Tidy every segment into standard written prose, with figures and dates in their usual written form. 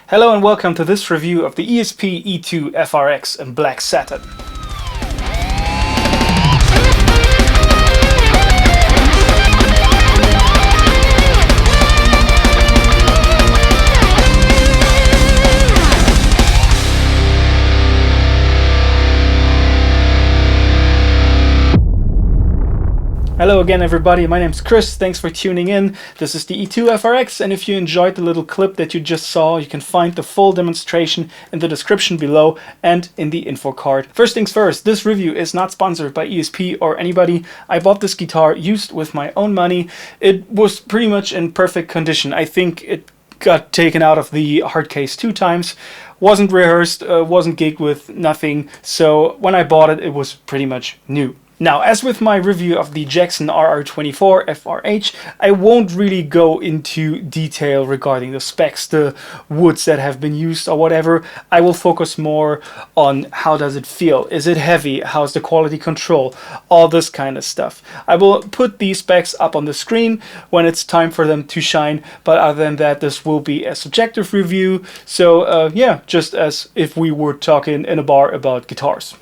Hello and welcome to this review of the ESP E-II FRX in Black Satin. Hello again everybody, my name's Chris, thanks for tuning in. This is the E-II FRX, and if you enjoyed the little clip that you just saw, you can find the full demonstration in the description below and in the info card. First things first, this review is not sponsored by ESP or anybody. I bought this guitar used with my own money. It was pretty much in perfect condition. I think it got taken out of the hard case 2 times. Wasn't rehearsed, wasn't gigged with, nothing. So when I bought it, it was pretty much new. Now, as with my review of the Jackson RR24 FRH, I won't really go into detail regarding the specs, the woods that have been used or whatever. I will focus more on how does it feel, is it heavy, how's the quality control, all this kind of stuff. I will put these specs up on the screen when it's time for them to shine, but other than that, this will be a subjective review. So yeah, just as if we were talking in a bar about guitars.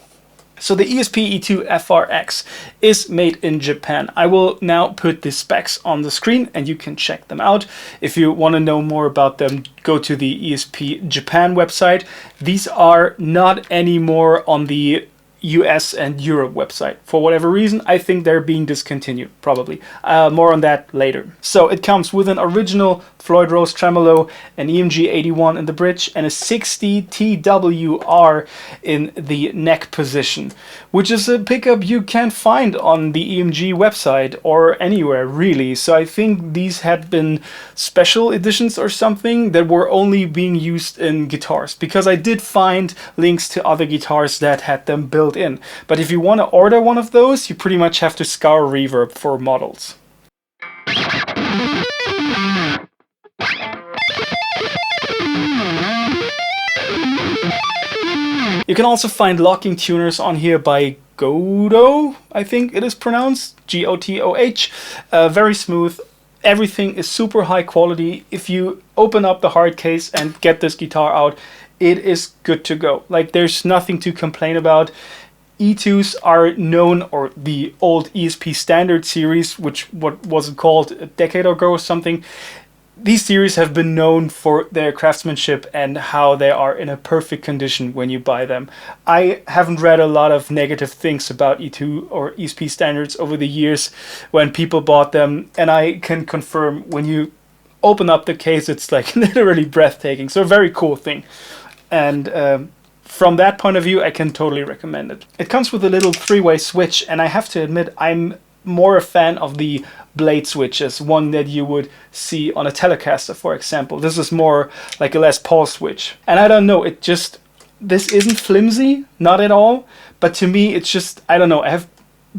So the ESP E-II FRX is made in Japan. I will now put the specs on the screen and you can check them out. If you want to know more about them, go to the ESP Japan website. These are not anymore on the US and Europe website. For whatever reason, I think they're being discontinued, probably. More on that later. So it comes with an original Floyd Rose tremolo, an EMG 81 in the bridge, and a 60 TWR in the neck position, which is a pickup you can't find on the EMG website or anywhere really. So I think these had been special editions or something that were only being used in guitars, because I did find links to other guitars that had them built in. But if you want to order one of those, you pretty much have to scour Reverb for models. You can also find locking tuners on here by Gotoh, I think it is pronounced, G-O-T-O-H. Very smooth. Everything is super high quality. If you open up the hard case and get this guitar out, it is good to go. Like, there's nothing to complain about. E-IIs are known, or the old ESP standard series, which what was it called a decade ago or something. These series have been known for their craftsmanship and how they are in a perfect condition when you buy them. I haven't read a lot of negative things about E-II or ESP standards over the years when people bought them, and I can confirm when you open up the case, it's like literally breathtaking. So a very cool thing. And from that point of view, I can totally recommend it. It comes with a little 3-way switch, and I have to admit, I'm more a fan of the blade switches, one that you would see on a Telecaster, for example. This is more like a Les Paul switch. And I don't know, this isn't flimsy, not at all, but to me it's just, I don't know, I have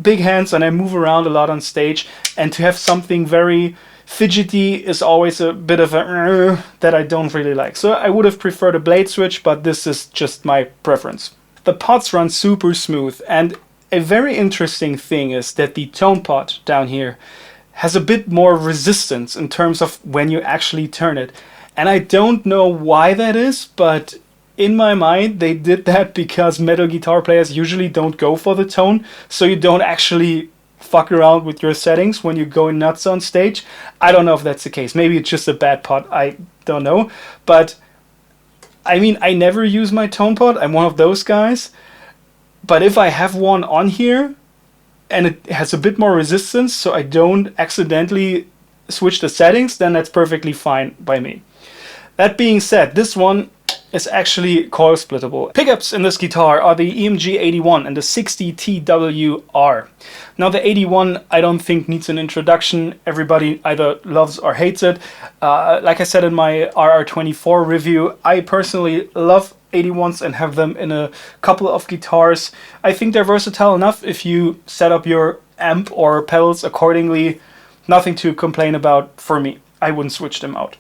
big hands and I move around a lot on stage, and to have something very fidgety is always a bit of a that I don't really like. So I would have preferred a blade switch, but this is just my preference. The pots run super smooth, and a very interesting thing is that the tone pot down here has a bit more resistance in terms of when you actually turn it. And I don't know why that is, but in my mind they did that because metal guitar players usually don't go for the tone, so you don't actually fuck around with your settings when you're going nuts on stage. I don't know if that's the case. Maybe it's just a bad pot, I don't know. But I mean, I never use my tone pot. I'm one of those guys. But if I have one on here and it has a bit more resistance, so I don't accidentally switch the settings, then that's perfectly fine by me. That being said, this one is actually coil splittable. Pickups in this guitar are the EMG 81 and the 60 TWR. Now the 81 I don't think needs an introduction. Everybody either loves or hates it. Like I said in my RR24 review, I personally love 81s and have them in a couple of guitars. I think they're versatile enough if you set up your amp or pedals accordingly. Nothing to complain about for me. I wouldn't switch them out.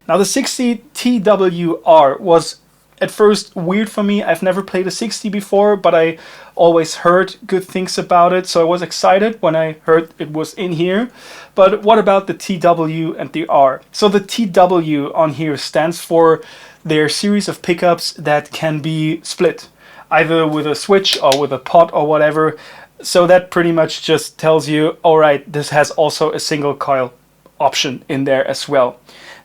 Now the 60 TWR was at first weird for me. I've never played a 60 before, but I always heard good things about it, so I was excited when I heard it was in here. But what about the TW and the R? So the TW on here stands for their series of pickups that can be split, either with a switch or with a pot or whatever. So that pretty much just tells you, all right, this has also a single coil option in there as well.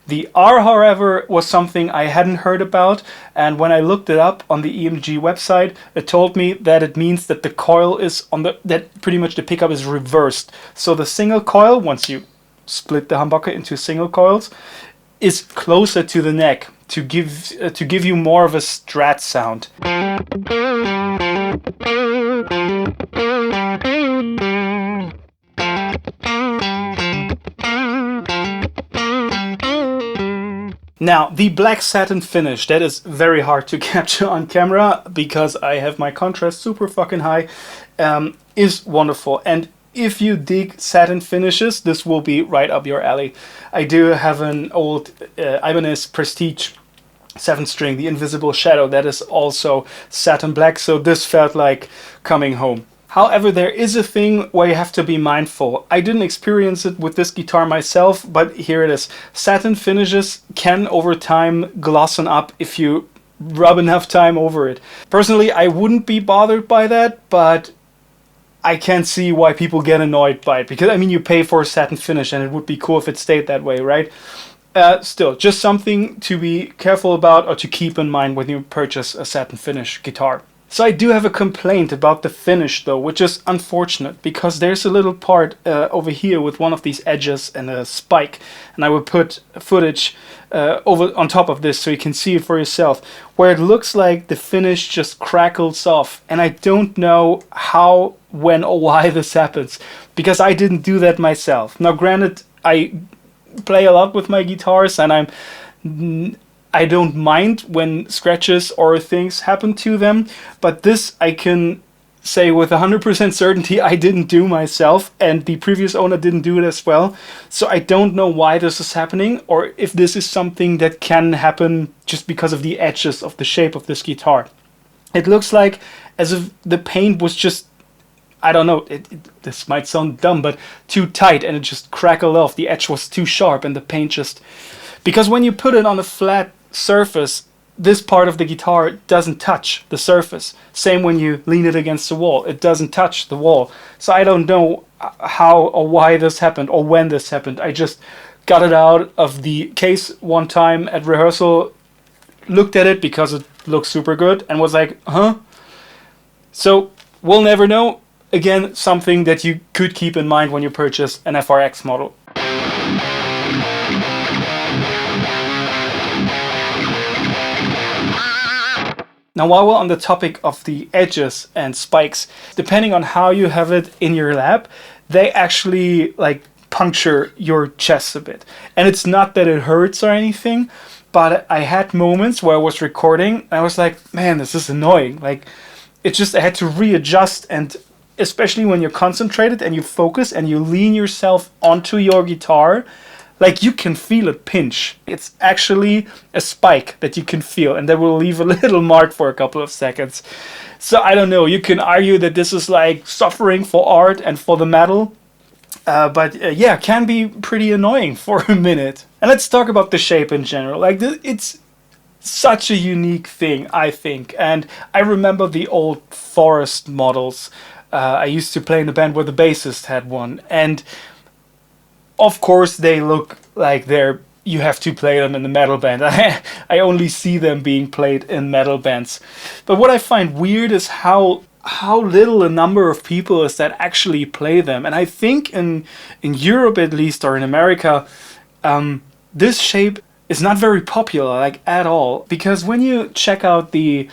The R, however, was something I hadn't heard about, and when I looked it up on the EMG website, it told me that it means that the coil is on that pretty much the pickup is reversed. So the single coil, once you split the humbucker into single coils, is closer to the neck to give you more of a strat sound. Now, the black satin finish, that is very hard to capture on camera because I have my contrast super fucking high, is wonderful. And if you dig satin finishes, this will be right up your alley. I do have an old Ibanez Prestige 7-string, the Invisible Shadow, that is also satin black, so this felt like coming home. However, there is a thing where you have to be mindful. I didn't experience it with this guitar myself, but here it is. Satin finishes can over time glossen up if you rub enough time over it. Personally, I wouldn't be bothered by that, but I can see why people get annoyed by it. Because, I mean, you pay for a satin finish and it would be cool if it stayed that way, right? Still, just something to be careful about or to keep in mind when you purchase a satin finish guitar. So I do have a complaint about the finish though, which is unfortunate because there's a little part over here with one of these edges and a spike, and I will put footage over on top of this so you can see it for yourself, where it looks like the finish just crackles off, and I don't know how, when or why this happens because I didn't do that myself. Now granted, I play a lot with my guitars and I don't mind when scratches or things happen to them, but this I can say with 100% certainty I didn't do myself, and the previous owner didn't do it as well. So I don't know why this is happening, or if this is something that can happen just because of the edges of the shape of this guitar. It looks like as if the paint was just, I don't know, this might sound dumb, but too tight and it just crackled off. The edge was too sharp and the paint just... Because when you put it on a flat surface, this part of the guitar doesn't touch the surface. Same when you lean it against the wall, it doesn't touch the wall. So I don't know how or why this happened or when this happened. I just got it out of the case one time at rehearsal, looked at it because it looked super good and was like, huh? So we'll never know. Again, something that you could keep in mind when you purchase an FRX model. Now, while we're on the topic of the edges and spikes, depending on how you have it in your lap, they actually like puncture your chest a bit. And it's not that it hurts or anything, but I had moments where I was recording and I was like, man, this is annoying. Like, it's just, I had to readjust, and especially when you're concentrated and you focus and you lean yourself onto your guitar, like you can feel it pinch. It's actually a spike that you can feel, and that will leave a little mark for a couple of seconds. So I don't know, you can argue that this is like suffering for art and for the metal, but yeah, can be pretty annoying for a minute. And let's talk about the shape in general. Like it's such a unique thing, I think. And I remember the old Forest models. I used to play in a band where the bassist had one, and of course they look like you have to play them in the metal band. I only see them being played in metal bands. But what I find weird is how little a number of people is that actually play them. And I think in Europe at least, or in America, this shape is not very popular, like at all. Because when you check out the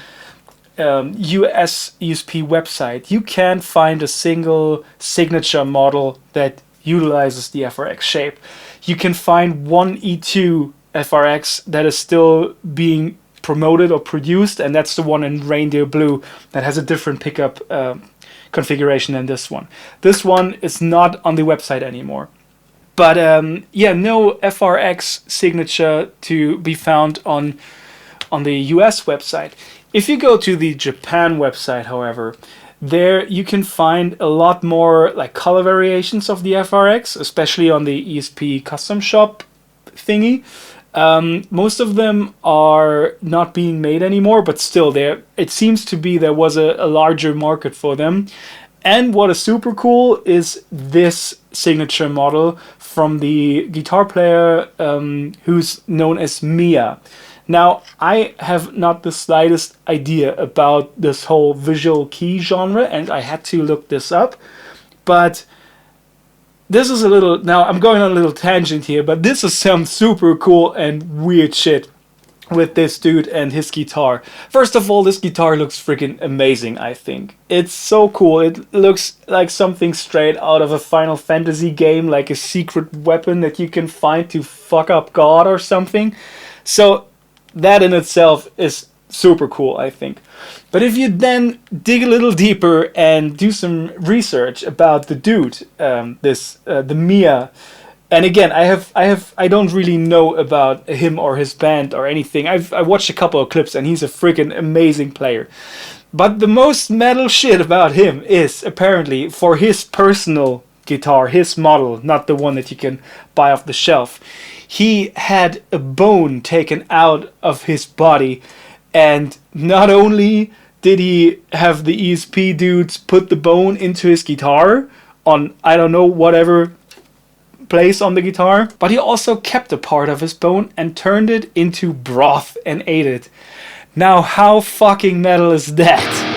US ESP website, you can find a single signature model that utilizes the FRX shape. You can find one E-II FRX that is still being promoted or produced, and that's the one in reindeer blue that has a different pickup configuration than this one. This one is not on the website anymore. But yeah, no FRX signature to be found on on the US website. If you go to the Japan website, however, there you can find a lot more like color variations of the FRX, especially on the ESP custom shop thingy. Most of them are not being made anymore, but still there, it seems to be there was a larger market for them. And what is super cool is this signature model from the guitar player who's known as Mia. Now, I have not the slightest idea about this whole visual key genre, and I had to look this up. But this is a little, now I'm going on a little tangent here, but this is some super cool and weird shit with this dude and his guitar. First of all, this guitar looks freaking amazing, I think. It's so cool. It looks like something straight out of a Final Fantasy game, like a secret weapon that you can find to fuck up God or something. So that in itself is super cool, I think. But if you then dig a little deeper and do some research about the dude, the Mia, and again, I don't really know about him or his band or anything. I watched a couple of clips and he's a freaking amazing player. But the most metal shit about him is apparently for his personal guitar, his model, not the one that you can buy off the shelf. He had a bone taken out of his body, and not only did he have the ESP dudes put the bone into his guitar on, I don't know, whatever place on the guitar, but he also kept a part of his bone and turned it into broth and ate it. Now, how fucking metal is that?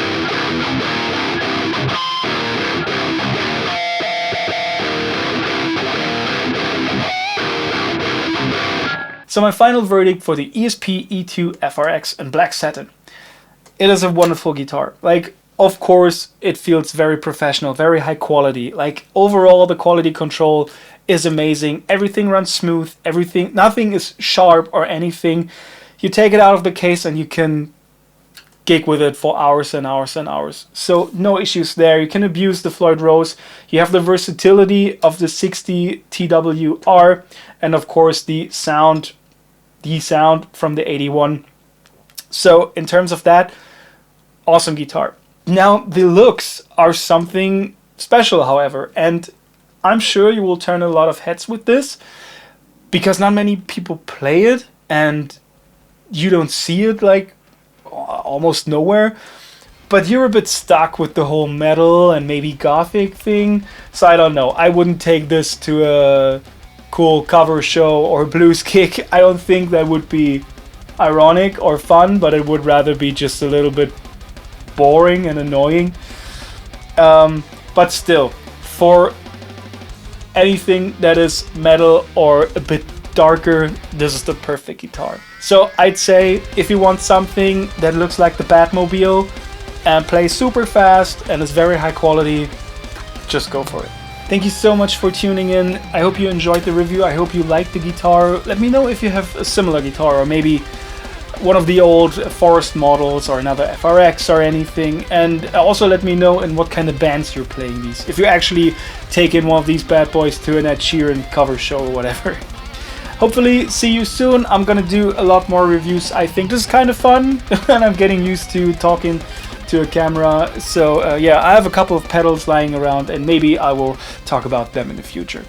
So my final verdict for the ESP E-II FRX and Black Satin. It is a wonderful guitar. Like, of course, it feels very professional, very high quality. Like, overall, the quality control is amazing. Everything runs smooth. Nothing is sharp or anything. You take it out of the case and you can gig with it for hours and hours and hours. So no issues there. You can abuse the Floyd Rose. You have the versatility of the 60 TWR, and of course the sound from the 81. So in terms of that, awesome guitar. Now the looks are something special, however, and I'm sure you will turn a lot of heads with this because not many people play it and you don't see it like almost nowhere. But you're a bit stuck with the whole metal and maybe gothic thing. So I don't know. I wouldn't take this to a cool cover show or blues kick. I don't think that would be ironic or fun, but it would rather be just a little bit boring and annoying. But still, for anything that is metal or a bit darker, this is the perfect guitar. So I'd say if you want something that looks like the Batmobile and plays super fast and is very high quality, just go for it. Thank you so much for tuning in. I hope you enjoyed the review. I hope you liked the guitar. Let me know if you have a similar guitar or maybe one of the old Forest models or another FRX or anything. And also let me know in what kind of bands you're playing these. If you actually take in one of these bad boys to an Ed Sheeran cover show or whatever. Hopefully see you soon. I'm gonna do a lot more reviews. I think this is kind of fun and I'm getting used to talking to a camera. So yeah, I have a couple of pedals lying around and maybe I will talk about them in the future.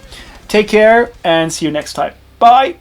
Take care and see you next time. Bye!